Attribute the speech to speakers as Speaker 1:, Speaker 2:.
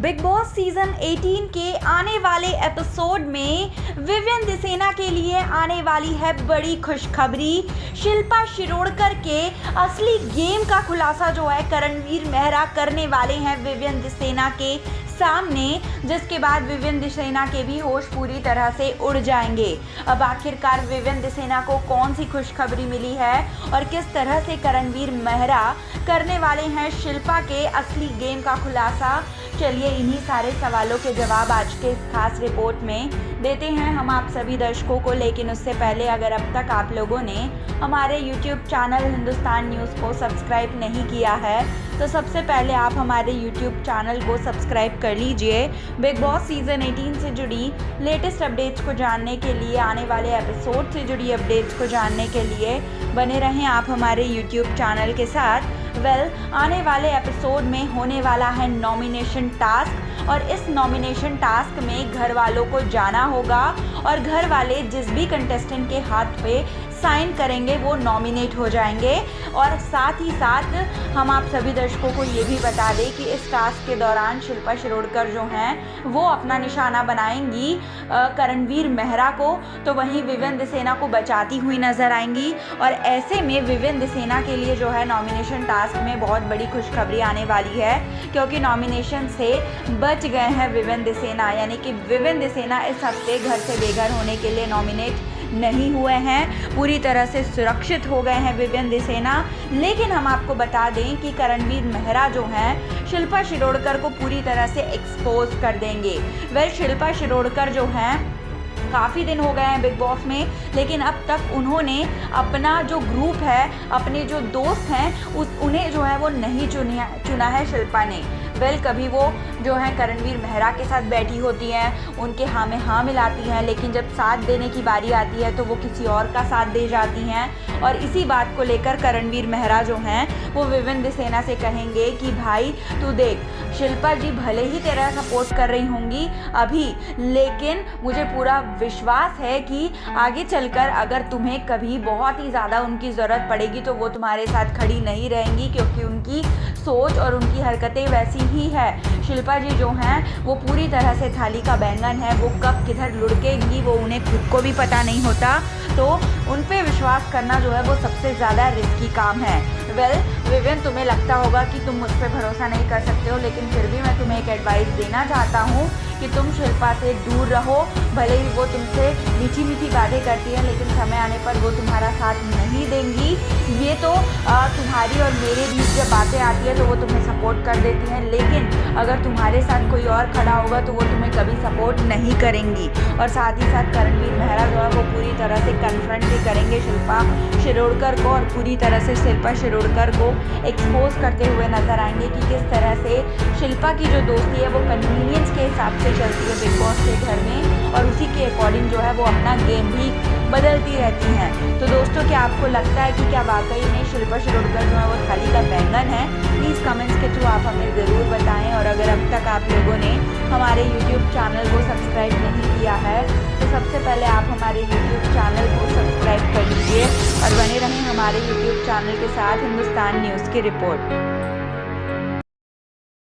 Speaker 1: Big boss season 18 के आने वाले एपिसोड में विवियन दिसेना के लिए आने वाली है बड़ी खुशखबरी। शिल्पा शिरोडकर के असली गेम का खुलासा जो है करणवीर मेहरा करने वाले हैं विवियन दिसेना के सामने, जिसके बाद विवियन दिसेना के भी होश पूरी तरह से उड़ जाएंगे। अब आखिरकार विवियन दिसेना को कौन सी खुशखबरी मिली है और किस तरह से करणवीर मेहरा करने वाले हैं शिल्पा के असली गेम का खुलासा, चलिए इन्हीं सारे सवालों के जवाब आज के इस खास रिपोर्ट में देते हैं हम आप सभी दर्शकों को। लेकिन उससे पहले अगर अब तक आप लोगों ने हमारे YouTube चैनल हिंदुस्तान न्यूज़ को सब्सक्राइब नहीं किया है तो सबसे पहले आप हमारे YouTube चैनल को सब्सक्राइब कर लीजिए। बिग बॉस सीजन 18 से जुड़ी लेटेस्ट अपडेट्स को जानने के लिए, आने वाले एपिसोड से जुड़ी अपडेट्स को जानने के लिए बने रहें आप हमारे YouTube चैनल के साथ। आने वाले एपिसोड में होने वाला है नॉमिनेशन टास्क और इस नॉमिनेशन टास्क में घर वालों को जाना होगा और घर वाले जिस भी कंटेस्टेंट के हाथ पे साइन करेंगे वो नॉमिनेट हो जाएंगे। और साथ ही साथ हम आप सभी दर्शकों को ये भी बता दें कि इस टास्क के दौरान शिल्पा शिरोडकर जो हैं वो अपना निशाना बनाएंगी करणवीर मेहरा को, तो वहीं विवियन दिसेना को बचाती हुई नजर आएंगी। और ऐसे में विवियन दिसेना के लिए जो है नॉमिनेशन टास्क में बहुत बड़ी खुशखबरी आने वाली है, क्योंकि नॉमिनेशन से बच गए हैं विवियन दिसेना, यानी कि विवियन दिसेना इस हफ्ते घर से बेघर होने के लिए नॉमिनेट नहीं हुए हैं, पूरी तरह से सुरक्षित हो गए हैं विवियन दिसेना। लेकिन हम आपको बता दें कि करणवीर मेहरा जो हैं शिल्पा शिरोडकर को पूरी तरह से एक्सपोज कर देंगे। शिल्पा शिरोडकर जो हैं काफ़ी दिन हो गए हैं बिग बॉस में, लेकिन अब तक उन्होंने अपना जो ग्रुप है, अपने जो दोस्त हैं उन्हें जो है वो नहीं चुना है शिल्पा ने। कभी वो जो है करणवीर मेहरा के साथ बैठी होती हैं, उनके हाँ में हाँ मिलाती हैं, लेकिन जब साथ देने की बारी आती है तो वो किसी और का साथ दे जाती हैं। और इसी बात को लेकर करणवीर मेहरा जो हैं वो विवियन दिसेना से कहेंगे कि भाई तू देख, शिल्पा जी भले ही तेरा सपोर्ट कर रही होंगी अभी, लेकिन मुझे पूरा विश्वास है कि आगे चलकर अगर तुम्हें कभी बहुत ही ज़्यादा उनकी ज़रूरत पड़ेगी तो वो तुम्हारे साथ खड़ी नहीं रहेंगी, क्योंकि उनकी सोच और उनकी हरकतें वैसी ही है। शिल्पा जी जो हैं वो पूरी तरह से थाली का बैंगन है, वो कब किधर लुढ़केंगी वो उन्हें खुद को भी पता नहीं होता, तो उन पे विश्वास करना जो है वो सबसे ज़्यादा रिस्की काम है। विवियन, तुम्हें लगता होगा कि तुम मुझ पर भरोसा नहीं कर सकते हो, लेकिन फिर भी मैं तुम्हें एक एडवाइस देना चाहता हूँ कि तुम शिल्पा से दूर रहो। भले ही वो तुमसे मीठी मीठी बातें करती हैं, लेकिन समय आने पर वो तुम्हारा साथ नहीं देंगी। ये तो तुम्हारी और मेरे बीच जब बातें आती है तो वो तुम्हें सपोर्ट कर देती हैं, लेकिन अगर तुम्हारे साथ कोई और खड़ा होगा तो वो तुम्हें कभी सपोर्ट नहीं करेंगी। और साथ ही साथ करणवीर मेहरा जो है वो पूरी तरह से कन्फ्रंट भी करेंगे शिल्पा शिरोडकर को और पूरी तरह से शिल्पा शिरोडकर को एक्सपोज करते हुए नजर आएंगे कि किस तरह से शिल्पा की जो दोस्ती है वो कन्वीनियंस के हिसाब से चलती है बिग बॉस के घर में, और उसी के अकॉर्डिंग जो है वो अपना गेम भी बदलती रहती हैं। तो दोस्तों, क्या आपको लगता है कि क्या वाकई में शिल्पा शिरोडकर जो है वो थाली का बैंगन है? प्लीज़ कमेंट्स के थ्रू आप हमें ज़रूर बताएं। और अगर अब तक आप लोगों ने हमारे YouTube चैनल को सब्सक्राइब नहीं किया है तो सबसे पहले आप हमारे YouTube चैनल को सब्सक्राइब कर लीजिए और बने रहें हमारे YouTube चैनल के साथ हिंदुस्तान न्यूज़ की रिपोर्ट।